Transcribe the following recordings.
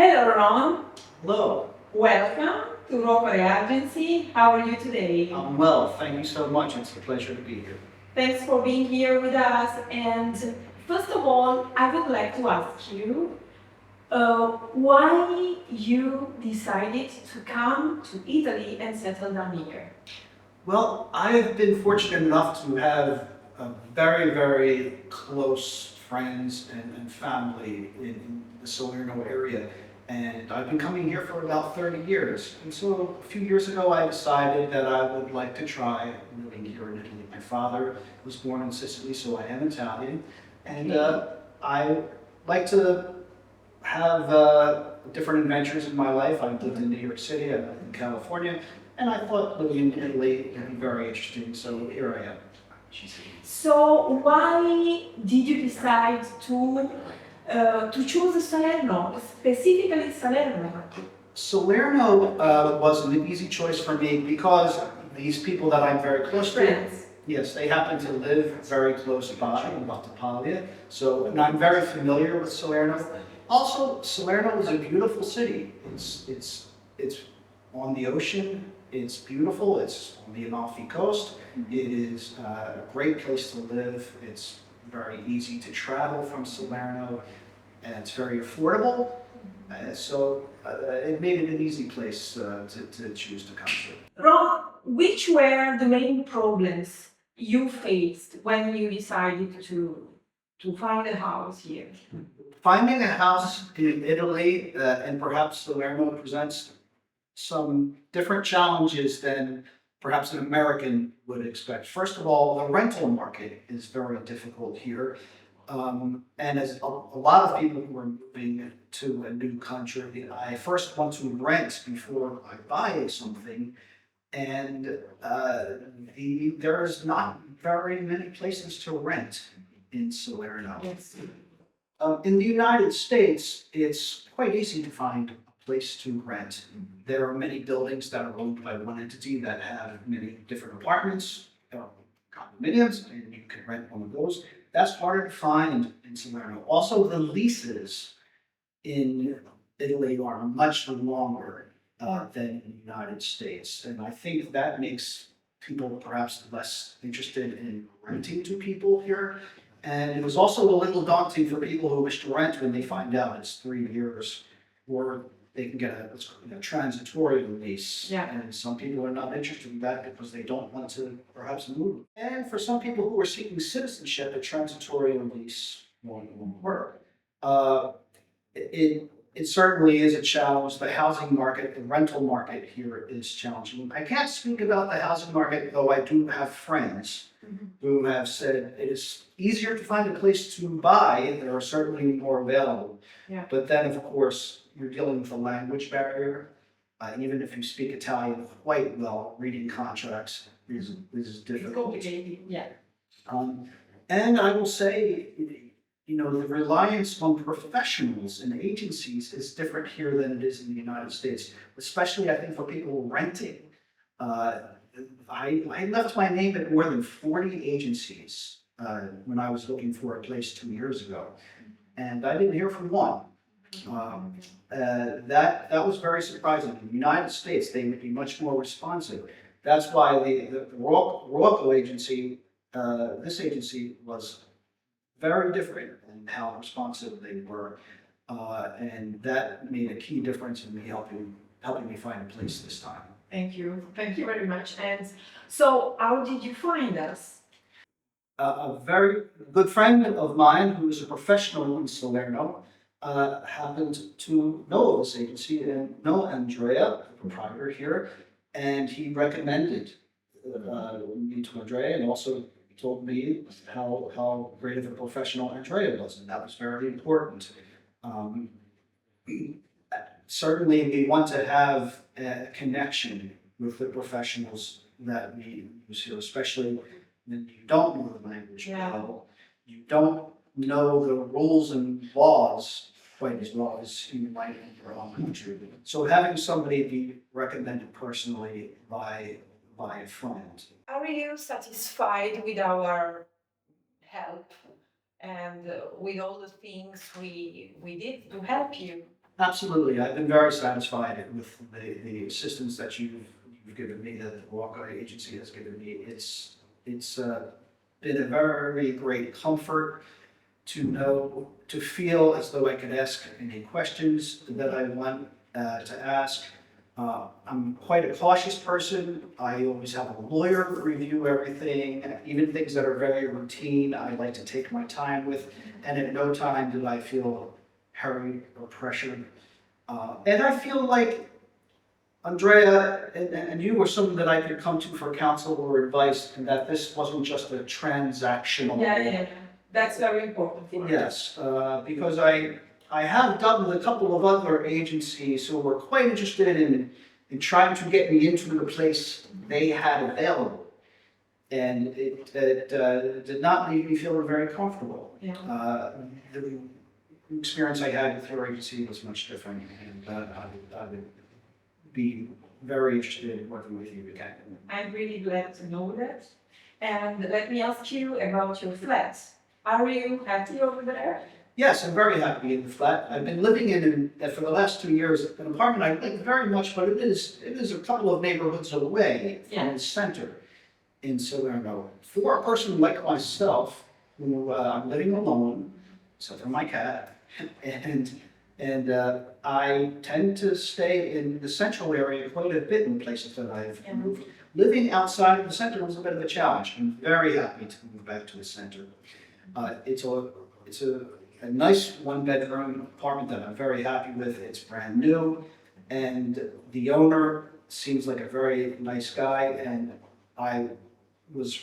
Hello, Ron. Hello, Welcome to Trovare Agency. How are you today? I'm well. Thank you so much. It's a pleasure to be here. Thanks for being here with us. And first of all, I would like to ask you why you decided to come to Italy and settle down here. Well, I've been fortunate enough to have very, very close friends and family in the Salerno area. And I've been coming here for about 30 years. And so a few years ago, I decided that I would like to try living here in Italy. My father was born in Sicily, so I am Italian. And I like to have different adventures in my life. I've lived in New York City, I've lived in California, and I thought living in Italy would be very interesting, so here I am. So why did you decide to choose Salerno, specifically Salerno? Salerno was an easy choice for me because these people that I'm very close to, Friends. yes, they happen to live very close by in Battipaglia, so and I'm very familiar with Salerno. Also, Salerno is a beautiful city. It's on the ocean. It's beautiful. It's on the Amalfi Coast. It is a great place to live. It's very easy to travel from Salerno, and it's very affordable. So it made it an easy place to choose to come to. Ron, which were the main problems you faced when you decided to find a house here? Finding a house in Italy and perhaps Salerno presents some different challenges than perhaps an American would expect. First of all, the rental market is very difficult here. And as a lot of people who are moving to a new country, I first want to rent before I buy something. And there's not very many places to rent in Salerno. Yes. In the United States, it's quite easy to find a place to rent. There are many buildings that are owned by one entity that have many different apartments, condominiums, and you can rent one of those. That's harder to find in Salerno. Also, the leases in Italy are much longer than in the United States. And I think that makes people perhaps less interested in renting to people here. And it was also a little daunting for people who wish to rent when they find out it's 3 years, or they can get a transitory lease. Yeah. And some people are not interested in that because they don't want to perhaps move. And for some people who are seeking citizenship, a transitory lease won't work. It certainly is a challenge. The housing market, the rental market here is challenging. I can't speak about the housing market, though I do have friends who have said it is easier to find a place to buy. There are certainly more available. Yeah. But then, of course, you're dealing with a language barrier. Even if you speak Italian quite well, reading contracts is difficult. Complicated. Yeah. And I will say, the reliance on professionals and agencies is different here than it is in the United States, especially I think for people renting. I left my name at more than 40 agencies when I was looking for a place 2 years ago, and I didn't hear from one. That was very surprising. In the United States, they would be much more responsive. That's why the Ruocco agency, this agency was very different in how responsive they were, and that made a key difference in me helping me find a place this time. Thank you. Thank you very much. And so, how did you find us? A very good friend of mine who is a professional in Salerno happened to know of this agency and know Andrea, the proprietor here, and he recommended me to Andrea, and also told me how great of a professional Andrea was, and that was very important. Certainly, we want to have a connection with the professionals that we use here, especially when you don't know the language well, you don't know the rules and laws quite as well as you might in your own country. So having somebody be recommended personally by a friend. Are you satisfied with our help and with all the things we did to help you? Absolutely. I've been very satisfied with the assistance that you've given me, that the Ruocco agency has given me. It's been a very great comfort to know, to feel as though I could ask any questions that I want to ask. I'm quite a cautious person. I always have a lawyer review everything, even things that are very routine. I like to take my time with, and at no time did I feel hurried or pressured. And I feel like Andrea and you were someone that I could come to for counsel or advice, and that this wasn't just a transactional. Yeah. That's very important for us. Yes, because I have done with a couple of other agencies who were quite interested in trying to get me into the place they had available. And it did not leave me feeling very comfortable. Yeah. The experience I had with your agency was much different, and I would be very interested in working with you again. I'm really glad to know that. And let me ask you about your flat. Are you happy over there? Yes, I'm very happy in the flat. I've been living in for the last 2 years, an apartment I like very much, but it is a couple of neighborhoods away from the center in Salerno. For a person like myself, who I'm living alone, except for my cat, and I tend to stay in the central area quite a bit in places that I've moved. Living outside of the center was a bit of a challenge. I'm very happy to move back to the center. It's a nice one-bedroom apartment that I'm very happy with. It's brand new, and the owner seems like a very nice guy, and I was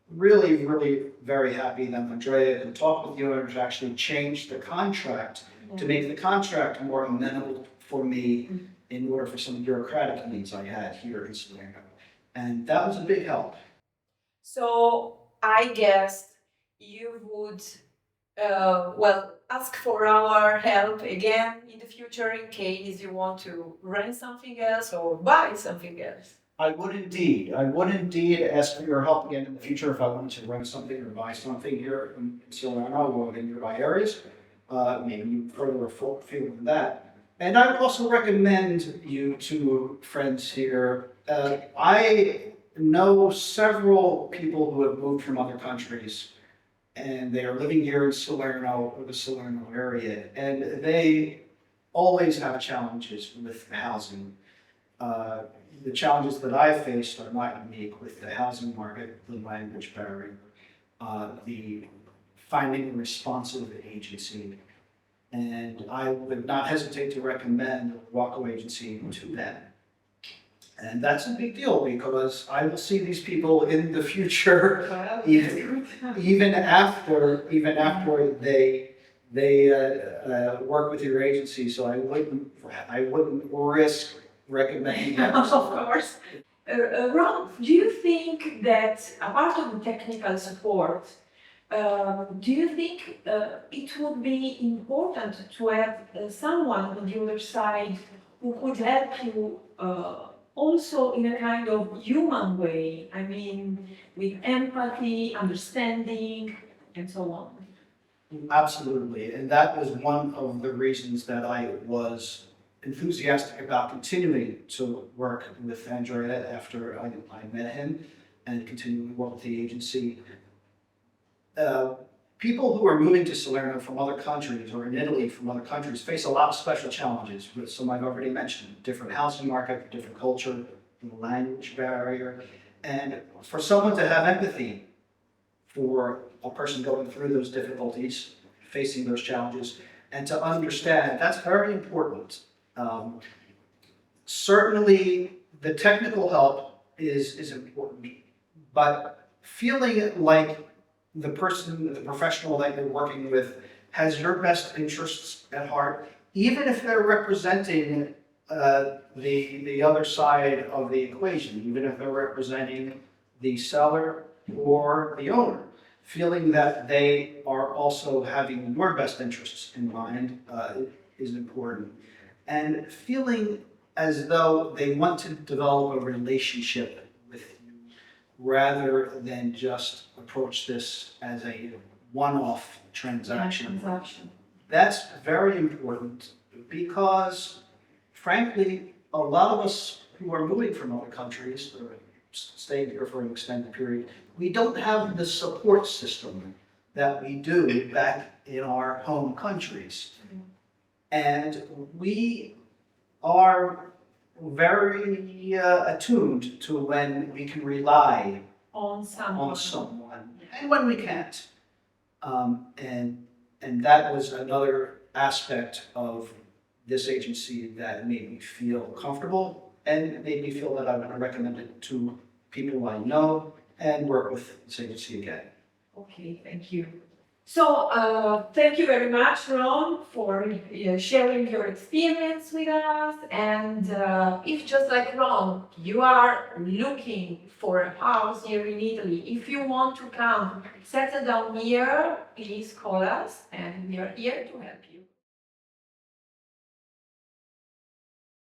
really, really very happy that Andrea had talked with the owner to actually change the contract to make the contract more amenable for me in order for some bureaucratic needs I had here in Salerno. And that was a big help. So I guess you would, ask for our help again in the future in case you want to rent something else or buy something else. I would indeed. I would indeed ask for your help again in the future if I wanted to rent something or buy something here in Salerno or in nearby areas. Maybe further afield than that. And I would also recommend you to friends here. I know several people who have moved from other countries, and they are living here in Salerno or the Salerno area, and they always have challenges with housing. The challenges that I faced are not unique with the housing market, the language barrier, the finding a responsive agency. And I would not hesitate to recommend the Ruocco agency to them. And that's a big deal because I will see these people in the future, even after they work with your agency. So I wouldn't risk recommending them. Of course. Ron, do you think that apart of the technical support, do you think it would be important to have someone on the other side who could help you also in a kind of human way? I mean, with empathy, understanding, and so on. Absolutely, and that was one of the reasons that I was enthusiastic about continuing to work with Andrea after I met him and continuing to work with the agency. People who are moving to Salerno from other countries or in Italy from other countries face a lot of special challenges, with some I've already mentioned, different housing market, different culture, the language barrier. And for someone to have empathy for a person going through those difficulties, facing those challenges, and to understand, that's very important. Certainly the technical help is important, but feeling like the person, the professional that you're working with has your best interests at heart, even if they're representing the other side of the equation, even if they're representing the seller or the owner, feeling that they are also having your best interests in mind is important. And feeling as though they want to develop a relationship with you rather than just approach this as a one-off transaction. That's very important because frankly, a lot of us who are moving from other countries or staying here for an extended period, we don't have the support system that we do back in our home countries. And we are very attuned to when we can rely On someone. on someone and when we can't. And that was another aspect of this agency that made me feel comfortable and made me feel that I want to recommend it to people I know and work with this agency again. Okay, thank you. So, thank you very much, Ron, for sharing your experience with us. And if just like Ron, you are looking for a house here in Italy, if you want to come settle down here, please call us and we are here to help you.